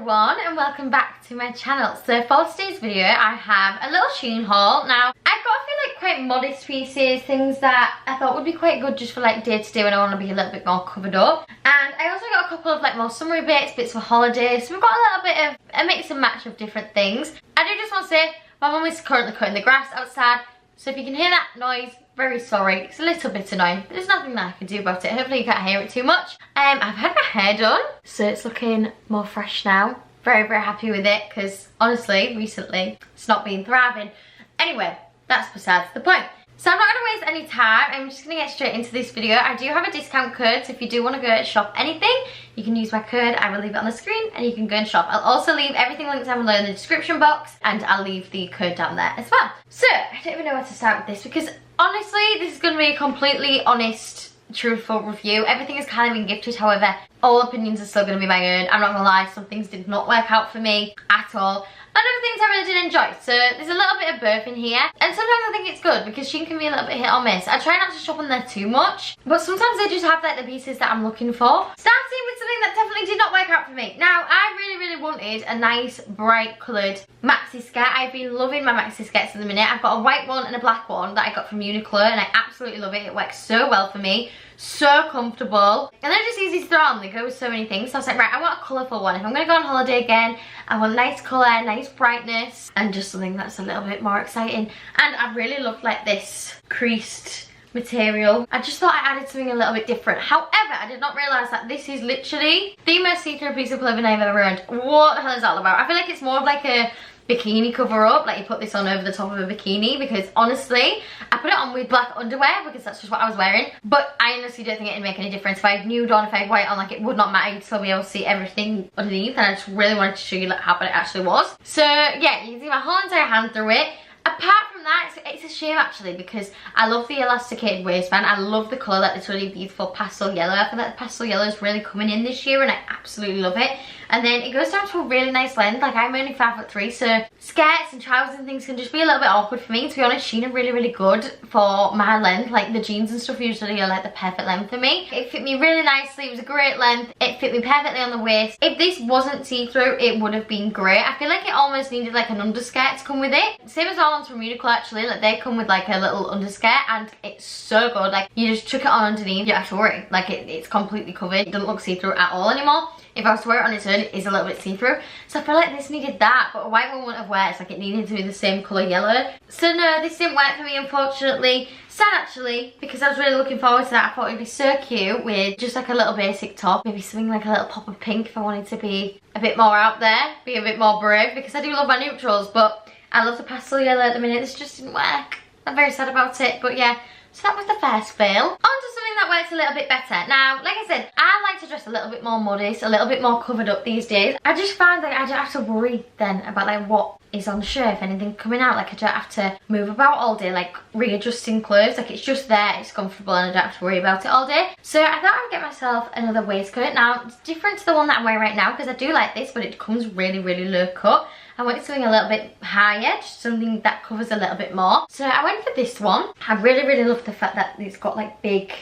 everyone and welcome back to my channel. So for today's video I have a little Shein haul. Now I've got a few like quite modest pieces, things that I thought would be quite good just for like day to day when I want to be a little bit more covered up. And I also got a couple of like more summery bits for holidays. So we've got a little bit of a mix and match of different things. I do just want to say my mum is currently cutting the grass outside. So if you can hear that noise, very sorry. It's a little bit annoying, but there's nothing that I can do about it. Hopefully you can't hear it too much. I've had my hair done, so it's looking more fresh now. Very, very happy with it because honestly, recently, it's not been thriving. Anyway, that's besides the point. So I'm not going to waste any time. I'm just going to get straight into this video. I do have a discount code, so if you do want to go and shop anything, you can use my code. I will leave it on the screen and you can go and shop. I'll also leave everything linked down below in the description box and I'll leave the code down there as well. So, I don't even know where to start with this because honestly, this is going to be a completely honest, truthful review. Everything is kind of been gifted, however, all opinions are still going to be my own. I'm not going to lie, some things did not work out for me at all. And other things I really did enjoy, so there's a little bit of both in here. And sometimes I think it's good because Shein can be a little bit hit or miss. I try not to shop on there too much, but sometimes they just have like the pieces that I'm looking for. Starting with something that definitely did not work out for me. Now, I really wanted a nice bright coloured maxi skirt. I've been loving my maxi skirts at the minute. I've got a white one and a black one that I got from Uniqlo and I absolutely love it. It works so well for me. So comfortable, and they're just easy to throw on. They go with so many things, so I was like, right, I want a colourful one. If I'm going to go on holiday again, I want nice colour, nice brightness, and just something that's a little bit more exciting. And I really love like this creased material. I just thought I added something a little bit different. However, I did not realise that this is literally the most see-through piece of clothing I've ever owned. What the hell is that all about? I feel like it's more of like a bikini cover up, like you put this on over the top of a bikini, because honestly I put it on with black underwear because that's just what I was wearing, but I honestly don't think it'd make any difference. If I had nude on, if I had white on, like it would not matter. You'd still be able to see everything underneath, and I just really wanted to show you like how bad it actually was. So yeah, you can see my whole entire hand through it. Apart from that, it's a shame actually because I love the elasticated waistband. I love the colour, like this really beautiful pastel yellow. I feel like the pastel yellow is really coming in this year and I absolutely love it. And then it goes down to a really nice length. Like I'm only 5'3", so skirts and trousers and things can just be a little bit awkward for me. To be honest, Shein are really good for my length. Like the jeans and stuff usually are like the perfect length for me. It fit me really nicely. It was a great length. It fit me perfectly on the waist. If this wasn't see-through, it would have been great. I feel like it almost needed like an underskirt to come with it. Same as all ones from Uniqlo actually. Like they come with like a little underskirt and it's so good. Like you just chuck it on underneath, you don't have to worry. Like it's completely covered. It doesn't look see-through at all anymore. If I was to wear it on its own, it is a little bit see-through. So I feel like this needed that, but a white one wouldn't have worked. Like it needed to be the same colour yellow. So no, this didn't work for me unfortunately. Sad actually, because I was really looking forward to that. I thought it'd be so cute with just like a little basic top. Maybe something like a little pop of pink if I wanted to be a bit more out there, be a bit more brave, because I do love my neutrals, but I love the pastel yellow at the minute. This just didn't work. I'm very sad about it, but yeah. So that was the first fail. On to something that works a little bit better. Now, like I said, I like to dress a little bit more modest, a little bit more covered up these days. I just find that I don't have to worry then about like what is on show, if anything coming out. Like I don't have to move about all day, like readjusting clothes. Like it's just there, it's comfortable, and I don't have to worry about it all day. So I thought I would get myself another waistcoat. Now, it's different to the one that I'm wearing right now because I do like this, but it comes really low cut. I wanted something a little bit higher, just something that covers a little bit more. So I went for this one. I really love the fact that it's got like big,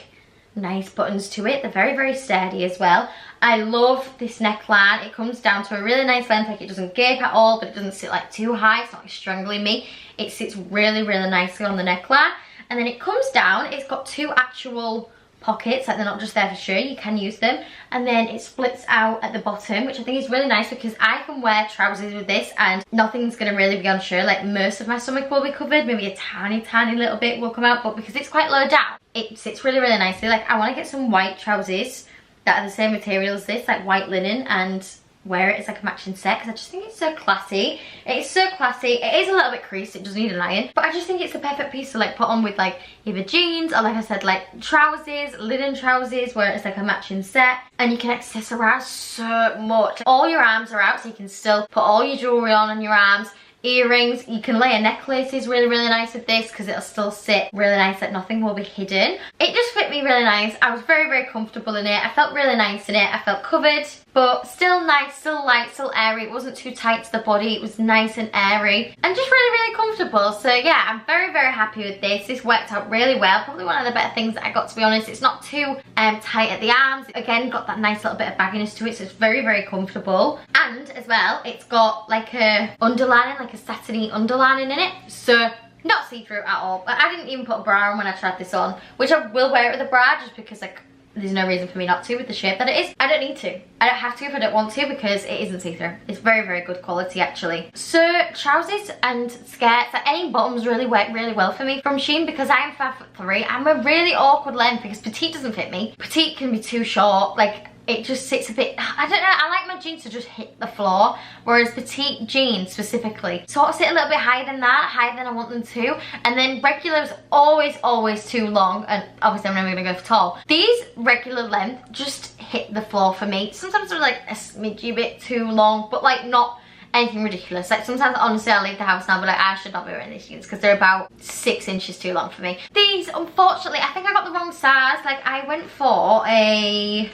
nice buttons to it. They're very sturdy as well. I love this neckline. It comes down to a really nice length. Like it doesn't gape at all, but it doesn't sit like too high. It's not like strangling me. It sits really nicely on the neckline. And then it comes down. It's got two actual pockets, like they're not just there for show, you can use them. And then it splits out at the bottom, which I think is really nice because I can wear trousers with this and nothing's gonna really be on show. Like most of my stomach will be covered, maybe a tiny little bit will come out, but because it's quite low down, it sits really nicely. Like I want to get some white trousers that are the same material as this, like white linen, and wear it as like a matching set because I just think it's so classy. It's so classy. It is a little bit creased, it does need an iron, but I just think it's the perfect piece to like put on with like either jeans or, like I said, like trousers, linen trousers where it's like a matching set, and you can accessorize so much. All your arms are out, so you can still put all your jewelry on your arms. Earrings, you can layer necklaces really nice with this because it'll still sit really nice, like nothing will be hidden. It just fit me really nice. I was very comfortable in it. I felt really nice in it. I felt covered, but still nice, still light, still airy. It wasn't too tight to the body. It was nice and airy and just really, really comfortable. So yeah, I'm very, very happy with this. This worked out really well. Probably one of the better things that I got, to be honest. It's not too tight at the arms. Again, got that nice little bit of bagginess to it, so it's very, very comfortable. And as well, it's got like a underlining, like a satiny underlining in it. So not see-through at all. But I didn't even put a bra on when I tried this on, which I will wear it with a bra just because like there's no reason for me not to with the shape that it is. I don't need to. I don't have to if I don't want to because it isn't see-through. It's very, very good quality actually. So trousers and skirts, like any bottoms really work really well for me from Shein because I am 5'3". I'm a really awkward length because petite doesn't fit me. Petite can be too short, like it just sits a bit, I don't know, I like my jeans to just hit the floor, whereas petite jeans specifically sort of sit a little bit higher than that, higher than I want them to, and then regular is always too long, and obviously I'm never gonna go for tall. These regular length just hit the floor for me. Sometimes they're like a smidgy bit too long, but like not anything ridiculous. Like sometimes honestly I leave the house now but like I should not be wearing these jeans because they're about 6 inches too long for me. These, unfortunately, I think I got the wrong size. Like I went for a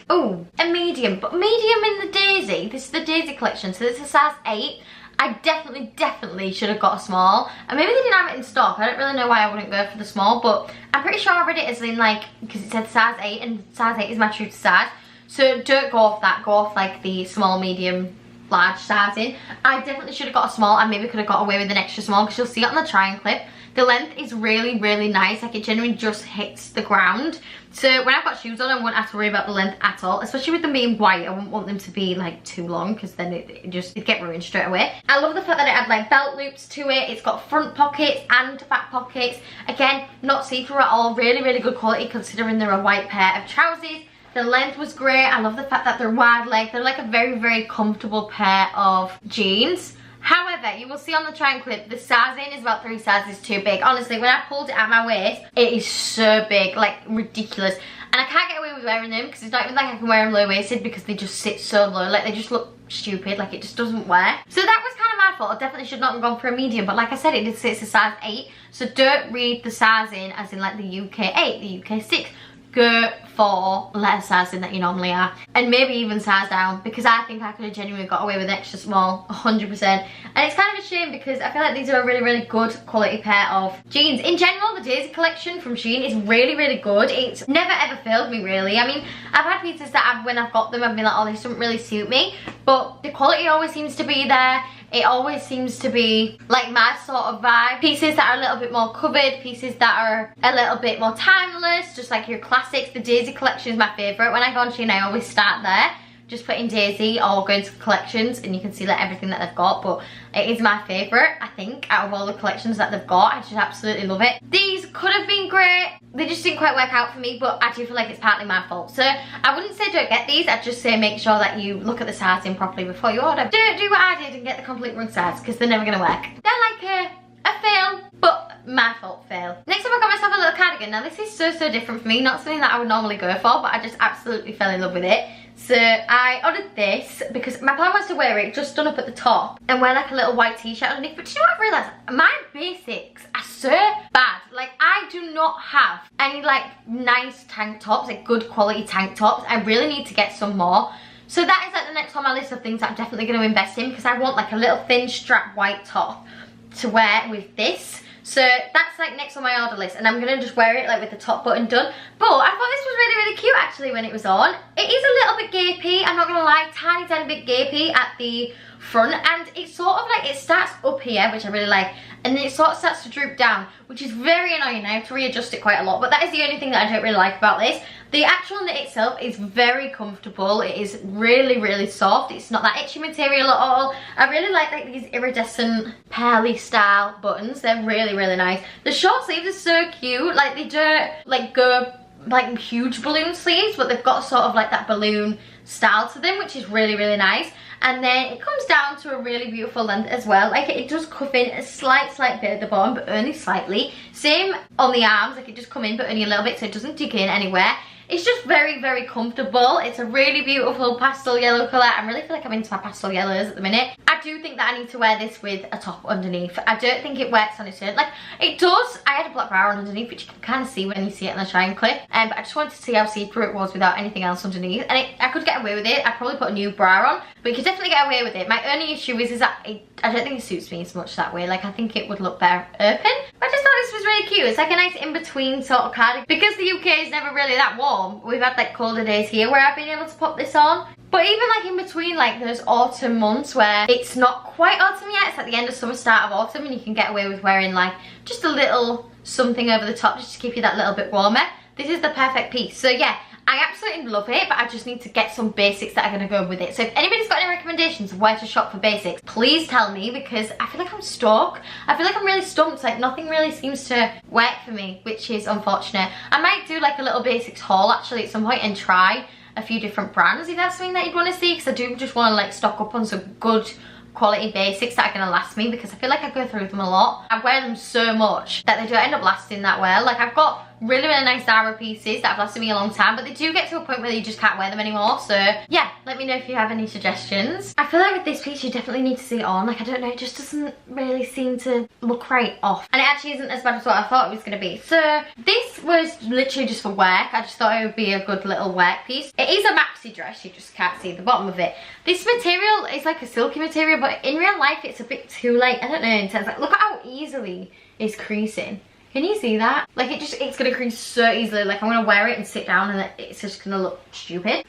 medium, but medium in the Daisy. This is the Daisy collection, so it's a size 8. I definitely should have got a small, and maybe they didn't have it in stock. I don't really know why I wouldn't go for the small, but I'm pretty sure I read it as in like, because it said size 8 and size 8 is my true size, so don't go off that, go off like the small, medium, large sizing. I definitely should have got a small. I maybe could have got away with an extra small because you'll see it on the try-on clip. The length is really, really nice. Like it generally just hits the ground. So when I've got shoes on, I won't have to worry about the length at all. Especially with them being white, I wouldn't want them to be like too long because then it'd get ruined straight away. I love the fact that it had like belt loops to it. It's got front pockets and back pockets. Again, not see-through at all. Really, really good quality considering they're a white pair of trousers. The length was great. I love the fact that they're wide leg. They're like a very, very comfortable pair of jeans. However, you will see on the try-on clip, the sizing is about 3 sizes too big. Honestly, when I pulled it at my waist, it is so big, like ridiculous. And I can't get away with wearing them because it's not even like I can wear them low-waisted because they just sit so low. Like they just look stupid, like it just doesn't wear. So that was kind of my fault. I definitely should not have gone for a medium, but like I said, it did say it's a size 8. So don't read the sizing as in like the UK 8, the UK 6. Go for less sizing that you normally are, and maybe even size down, because I think I could have genuinely got away with extra small 100%. And it's kind of a shame because I feel like these are a really, really good quality pair of jeans. In general, the Daisy collection from Shein is really, really good. It's never ever failed me really. I mean, I've had pieces that when I've got them I've been like, oh, this doesn't really suit me, but the quality always seems to be there. It always seems to be like my sort of vibe. Pieces that are a little bit more covered, pieces that are a little bit more timeless, just like your classics. The Daisy collection is my favourite. When I go on Shein, I always start there. Just put in Daisy or go into collections and you can see like everything that they've got, but it is my favourite, I think, out of all the collections that they've got. I just absolutely love it. These could have been great. They just didn't quite work out for me, but I do feel like it's partly my fault. So I wouldn't say don't get these. I'd just say make sure that you look at the sizing properly before you order. Don't do what I did and get the complete wrong size because they're never going to work. They're like a fail, but my fault fail. Next up I got myself a little cardigan. Now this is so different for me. Not something that I would normally go for, but I just absolutely fell in love with it. So I ordered this because my plan was to wear it just done up at the top and wear like a little white t-shirt underneath. But do you know what I've realised? My basics are so bad. Like I do not have any like nice tank tops, like good quality tank tops. I really need to get some more. So that is like the next on my list of things that I'm definitely going to invest in because I want like a little thin strap white top to wear with this. So that's like next on my order list, and I'm gonna just wear it like with the top button done. But I thought this was really, really cute actually when it was on. It is a little bit gapey, I'm not gonna lie, tiny bit gapey at the front, and it's sort of like, it starts up here, which I really like, and then it sort of starts to droop down, which is very annoying. I have to readjust it quite a lot, but that is the only thing that I don't really like about this. The actual knit itself is very comfortable. It is really, really soft. It's not that itchy material at all. I really like these iridescent pearly style buttons. They're really, really nice. The short sleeves are so cute. Like they don't like go like huge balloon sleeves, but they've got sort of like that balloon style to them, which is really, really nice. And then it comes down to a really beautiful length as well. Like it does cuff in a slight bit at the bottom, but only slightly. Same on the arms, like it just come in but only a little bit, so it doesn't dig in anywhere. It's just very, very comfortable. It's a really beautiful pastel yellow colour. I really feel like I'm into my pastel yellows at the minute. I do think that I need to wear this with a top underneath. I don't think it works on its own. Like, it does. I had a black bra on underneath, which you can kind of see when you see it in the Shein clip. But I just wanted to see how see-through it was without anything else underneath. And I could get away with it. I'd probably put a new bra on, but you could definitely get away with it. My only issue is that I don't think it suits me as much that way. Like, I think it would look better open. But I just thought this was really cute. It's like a nice in-between sort of cardigan. Because the UK is never really that warm, we've had like colder days here where I've been able to pop this on. But even like in between like those autumn months where it's not quite autumn yet, it's like the end of summer, start of autumn, and you can get away with wearing like just a little something over the top just to keep you that little bit warmer. This is the perfect piece. So yeah, I absolutely love it, but I just need to get some basics that are going to go with it. So if anybody's got any recommendations of where to shop for basics, please tell me, because I feel like I'm stuck. I feel like I'm really stumped. Like, nothing really seems to work for me, which is unfortunate. I might do like a little basics haul actually at some point and try a few different brands if that's something that you'd want to see, because I do just want to like stock up on some good quality basics that are going to last me, because I feel like I go through them a lot. I wear them so much that they don't end up lasting that well. Like, I've got really, really nice Zara pieces that have lasted me a long time, but they do get to a point where you just can't wear them anymore. So yeah, let me know if you have any suggestions. I feel like with this piece you definitely need to see it on. Like, I don't know, it just doesn't really seem to look right off, and it actually isn't as bad as what I thought it was going to be. So this was literally just for work. I just thought it would be a good little work piece. It is a maxi dress, you just can't see the bottom of it. This material is like a silky material, but in real life it's a bit too like, I don't know, in terms of, like, look at how easily it's creasing. Can you see that? Like, it's gonna crease so easily. Like, I'm gonna wear it and sit down and it's just gonna look stupid.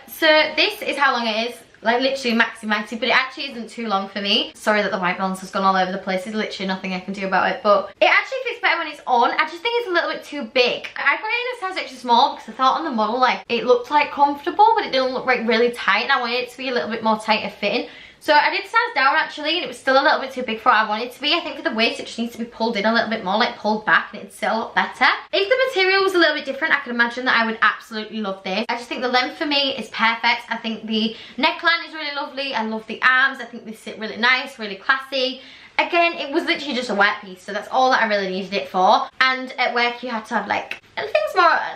So this is how long it is. Like, literally maxi, but it actually isn't too long for me. Sorry that the white balance has gone all over the place. There's literally nothing I can do about it, but it actually fits better when it's on. I just think it's a little bit too big. I put it in a size extra small because I thought on the model, like, it looked like comfortable, but it didn't look like really tight, and I wanted it to be a little bit more tighter fitting. So I did size down actually, and it was still a little bit too big for what I wanted it to be. I think for the waist it just needs to be pulled in a little bit more, like pulled back, and it'd sit a lot better. If the material was a little bit different, I could imagine that I would absolutely love this. I just think the length for me is perfect. I think the neckline is really lovely. I love the arms. I think they sit really nice, really classy. Again, it was literally just a work piece, so that's all that I really needed it for. And at work you had to have like things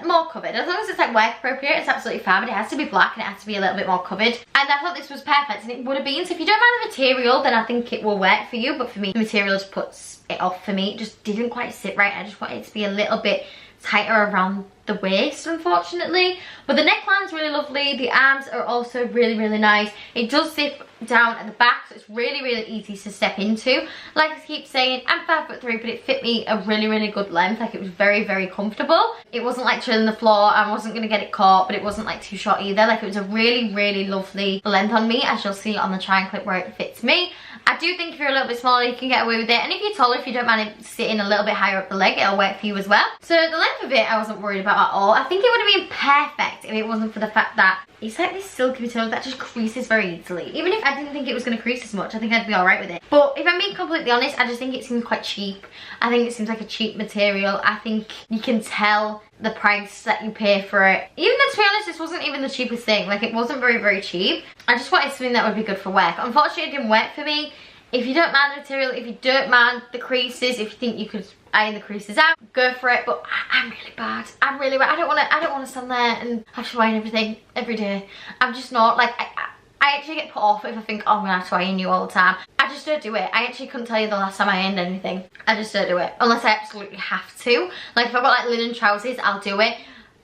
more covered. As long as it's like work appropriate, it's absolutely fine, but it has to be black and it has to be a little bit more covered. And I thought this was perfect, and it would have been. So if you don't mind the material, then I think it will work for you, but for me the material just puts it off for me. It just didn't quite sit right. I just wanted it to be a little bit tighter around the waist, unfortunately. But the neckline's really lovely. The arms are also really, really nice. It does zip down at the back, so it's really, really easy to step into. Like I keep saying, I'm 5'3", but it fit me a really, really good length. Like, it was very, very comfortable. It wasn't like trilling the floor. I wasn't gonna get it caught, but it wasn't like too short either. Like, it was a really, really lovely length on me, as you'll see on the Shein clip where it fits me. I do think if you're a little bit smaller, you can get away with it. And if you're taller, if you don't mind it sitting a little bit higher up the leg, it'll work for you as well. So the length of it, I wasn't worried about at all. I think it would have been perfect if it wasn't for the fact that it's like this silky material that just creases very easily. Even if I didn't think it was going to crease as much, I think I'd be alright with it. But if I'm being completely honest, I just think it seems quite cheap. I think it seems like a cheap material. I think you can tell the price that you pay for it. Even though, to be honest, this wasn't even the cheapest thing. Like, it wasn't very, very cheap. I just wanted something that would be good for work. Unfortunately, it didn't work for me. If you don't mind the material, if you don't mind the creases, if you think you could iron the creases out, go for it. But I'm really bad. I'm really bad. I don't want to stand there and have to iron everything every day. I'm just not. Like, I actually get put off if I think, oh, I'm gonna have to iron you all the time. I just don't do it. I actually couldn't tell you the last time I ironed anything. I just don't do it unless I absolutely have to. Like, if I've got like linen trousers, I'll do it.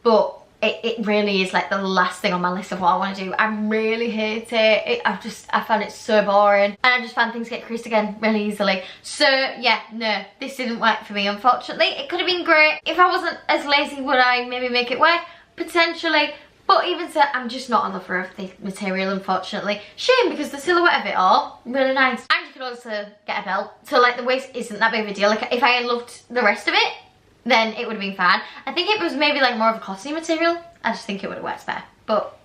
But it really is like the last thing on my list of what I want to do. I really hate it. I found it so boring, and I just found things get creased again really easily. So yeah, no, this didn't work for me, unfortunately. It could have been great. If I wasn't as lazy, would I maybe make it work? Potentially. But even so, I'm just not on the for of the material, unfortunately. Shame, because the silhouette of it all, really nice. And you could also get a belt. So like, the waist isn't that big of a deal. Like, if I had loved the rest of it, then it would have been fine. I think it was maybe like more of a costly material. I just think it would have worked better. But,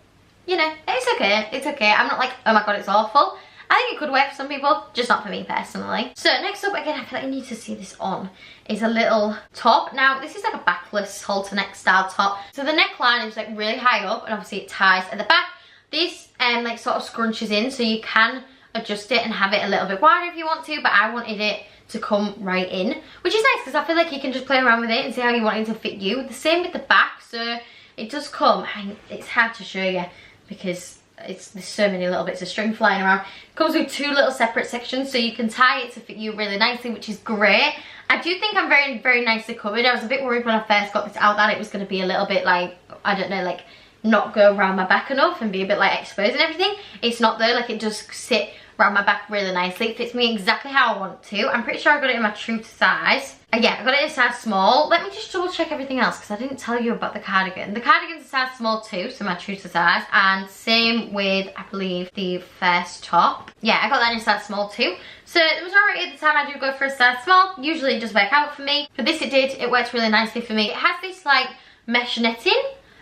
you know, it's okay. It's okay. I'm not like, oh my god, it's awful. I think it could work for some people, just not for me personally. So next up, again, I feel like I need to see this on, is a little top. Now, this is like a backless halter neck style top. So the neckline is like really high up, and obviously it ties at the back. This like sort of scrunches in, so you can adjust it and have it a little bit wider if you want to, but I wanted it to come right in, which is nice because I feel like you can just play around with it and see how you want it to fit you. The same with the back, so it does come, and it's hard to show you because there's so many little bits of string flying around. It comes with 2 little separate sections, so you can tie it to fit you really nicely, which is great. I do think I'm very, very nicely covered. I was a bit worried when I first got this out that it was going to be a little bit like, I don't know, like not go around my back enough and be a bit like exposed and everything. It's not though, like it does sit around my back really nicely. It fits me exactly how I want to. I'm pretty sure I got it in my true to size. Yeah, I got it in a size small. Let me just double check everything else because I didn't tell you about the cardigan. The cardigan's a size small too, so my true to size. And same with, I believe, the first top. Yeah, I got that in a size small too. So the majority of the time I do go for a size small. Usually it does work out for me. For this it did, it worked really nicely for me. It has this like mesh netting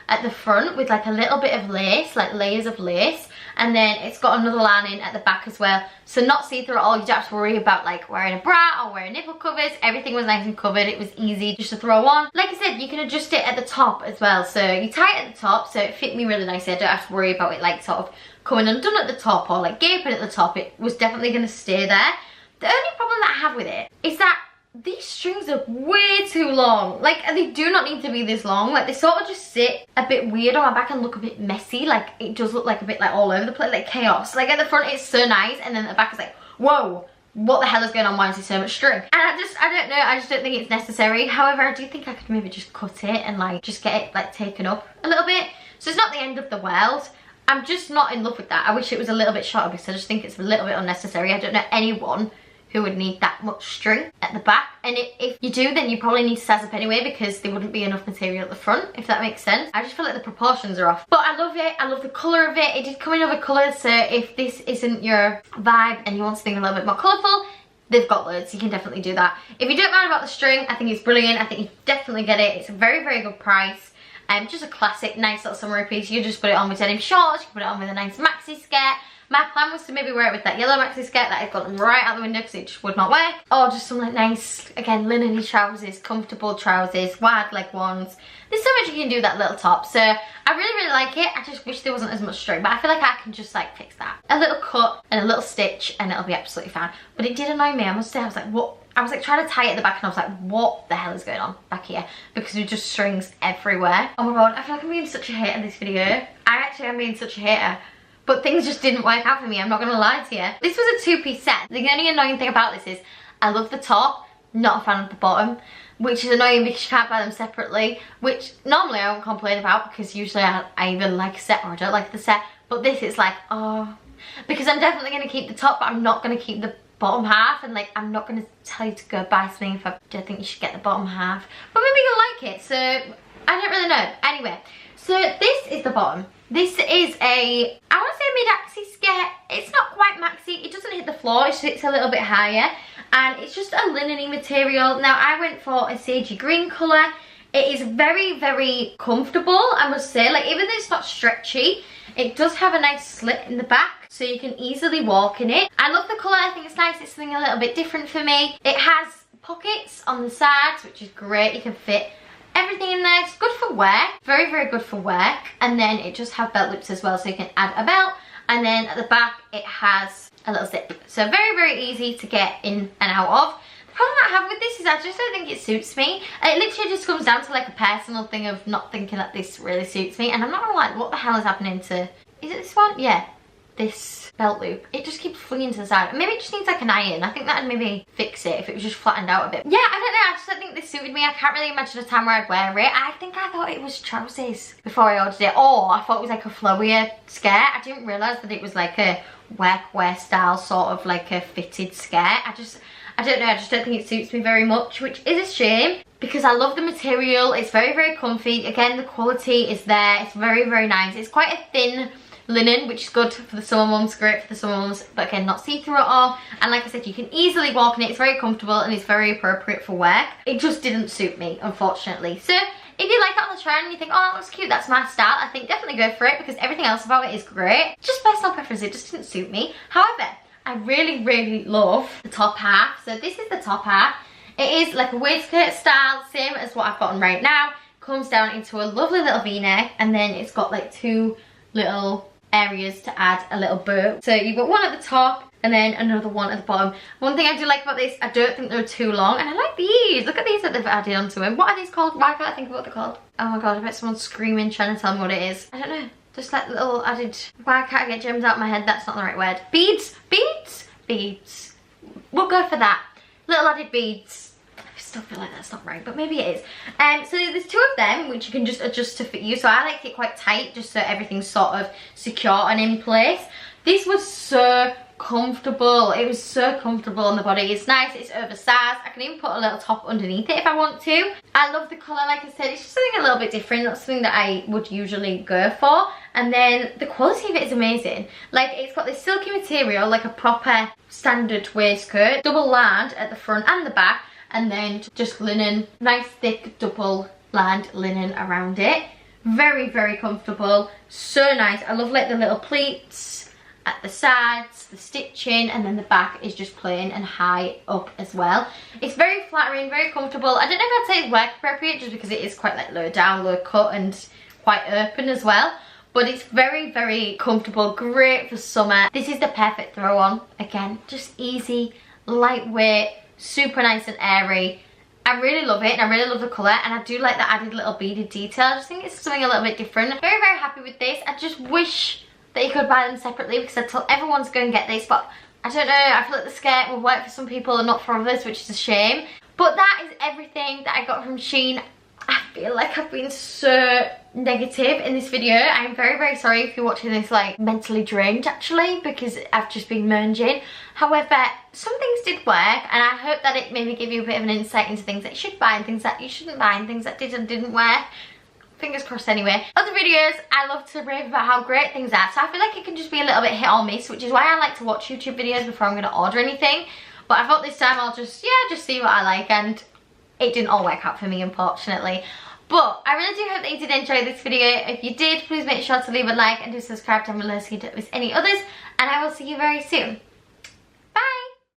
at the front with like a little bit of lace, like layers of lace. And then it's got another lining at the back as well, so not see-through at all. You don't have to worry about like wearing a bra or wearing nipple covers. Everything was nice and covered. It was easy just to throw on. Like I said, you can adjust it at the top as well, so you tie it at the top, so it fit me really nicely. I don't have to worry about it like sort of coming undone at the top or like gaping at the top. It was definitely going to stay there. The only problem that I have with it is that these strings are way too long. Like, they do not need to be this long. Like, they sort of just sit a bit weird on my back and look a bit messy. Like, it does look like a bit like all over the place, like chaos. Like, at the front it's so nice, and then at the back it's like, whoa, what the hell is going on? Why is there so much string? And I don't know, I just don't think it's necessary. However, I do think I could maybe just cut it and like just get it like taken up a little bit. So it's not the end of the world. I'm just not in love with that. I wish it was a little bit shorter because I just think it's a little bit unnecessary. I don't know anyone who would need that much string at the back, and if you do, then you probably need to size up anyway because there wouldn't be enough material at the front, if that makes sense. I just feel like the proportions are off, but I love it. I love the colour of it. It did come in other colours, so if this isn't your vibe and you want something a little bit more colourful, they've got loads. You can definitely do that. If you don't mind about the string, I think it's brilliant. I think you definitely get it. It's a very, very good price. Just a classic, nice little summery piece. You just put it on with denim shorts, you can put it on with a nice maxi skirt. My plan was to maybe wear it with that yellow maxi skirt that I've got right out the window because it just would not work. Or just some like nice, again, linen-y trousers, comfortable trousers, wide leg ones. There's so much you can do with that little top. So I really, really like it. I just wish there wasn't as much string, but I feel like I can just like fix that. A little cut and a little stitch and it'll be absolutely fine. But it did annoy me, I must say. I was like, what? I was like trying to tie it at the back and I was like, what the hell is going on back here? Because there were just strings everywhere. Oh my god, I feel like I'm being such a hater in this video. I actually am being such a hater. But things just didn't work out for me, I'm not gonna lie to you. This was a 2-piece set. The only annoying thing about this is I love the top, not a fan of the bottom, which is annoying because you can't buy them separately, which normally I won't complain about because usually I either like a set or I don't like the set. But this is like, oh, because I'm definitely gonna keep the top, but I'm not gonna keep the bottom half, and like I'm not gonna tell you to go buy something if I don't think you should get the bottom half. But maybe you'll like it, so I don't really know. Anyway, so this is the bottom. This is a, I want to say mid-axi skirt. It's not quite maxi. It doesn't hit the floor. It sits a little bit higher. And it's just a linen-y material. Now, I went for a sagey green colour. It is very, very comfortable, I must say. Like, even though it's not stretchy, it does have a nice slit in the back, so you can easily walk in it. I love the colour. I think it's nice. It's something a little bit different for me. It has pockets on the sides, which is great. You can fit everything in there. It's good for work, very, very good for work. And then it just have belt loops as well, so you can add a belt. And then at the back it has a little zip, so very, very easy to get in and out of. The problem I have with this is I just don't think it suits me. It literally just comes down to like a personal thing of not thinking that this really suits me, and I'm not gonna lie, what the hell is happening to, is it this one? Yeah, this belt loop. It just keeps flinging to the side. Maybe it just needs like an iron. I think that'd maybe fix it if it was just flattened out a bit. Yeah, I don't know, I just don't think this suited me. I can't really imagine a time where I'd wear it. I think I thought it was trousers before I ordered it, or I thought it was like a flowier skirt. I didn't realise that it was like a workwear style, sort of like a fitted skirt. I don't know, I just don't think it suits me very much, which is a shame because I love the material. It's very, very comfy. Again, the quality is there. It's very, very nice. It's quite a thin linen, which is good for the summer mums, great for the summer mums, but again, not see-through at all. And like I said, you can easily walk in it. It's very comfortable and it's very appropriate for work. It just didn't suit me, unfortunately. So if you like it on the trend and you think, oh, that looks cute, that's my style, I think definitely go for it because everything else about it is great. Just personal preference, it just didn't suit me. However, I really, really love the top half. So this is the top half. It is like a waistcoat style, same as what I've got on right now. Comes down into a lovely little v-neck, and then it's got like two little areas to add a little bow. So you've got one at the top and then another one at the bottom. One thing I do like about this, I don't think they're too long, and I like these. Look at these that they've added onto them. What are these called? Why can't I think of what they're called? Oh my god, I bet someone's screaming trying to tell me what it is. I don't know. Just like little added, why can't I get gems out of my head? That's not the right word. Beads? Beads? Beads. We'll go for that. Little added beads. I still feel like that's not right, but maybe it is. So there's 2 of them, which you can just adjust to fit you. So I like it quite tight, just so everything's sort of secure and in place. This was so comfortable. It was so comfortable on the body. It's nice, it's oversized. I can even put a little top underneath it if I want to. I love the colour, like I said. It's just something a little bit different, not something that I would usually go for. And then the quality of it is amazing. Like, it's got this silky material, like a proper standard waistcoat, double lined at the front and the back, and then just linen, nice thick double lined linen around it. Very, very comfortable, so nice. I love like the little pleats at the sides, the stitching, and then the back is just plain and high up as well. It's very flattering, very comfortable. I don't know if I'd say it's work appropriate, just because it is quite like low down, low cut, and quite open as well. But it's very, very comfortable, great for summer. This is the perfect throw on. Again, just easy, lightweight, super nice and airy. I really love it, and I really love the colour, and I do like the added little beaded detail. I just think it's something a little bit different. Very, very happy with this. I just wish that you could buy them separately, because I tell everyone to go and get this, but I don't know, I feel like the skirt will work for some people and not for others, which is a shame. But that is everything that I got from Shein. I feel like I've been so negative in this video. I'm very, very sorry if you're watching this like mentally drained, actually, because I've just been munging. However, some things did work, and I hope that it maybe gave you a bit of an insight into things that you should buy and things that you shouldn't buy and things that did and didn't work. Fingers crossed anyway. Other videos, I love to rave about how great things are, so I feel like it can just be a little bit hit or miss, which is why I like to watch YouTube videos before I'm going to order anything. But I thought this time I'll just, yeah, just see what I like, and it didn't all work out for me, unfortunately. But I really do hope that you did enjoy this video. If you did, please make sure to leave a like and do subscribe down below so you don't miss any others. And I will see you very soon.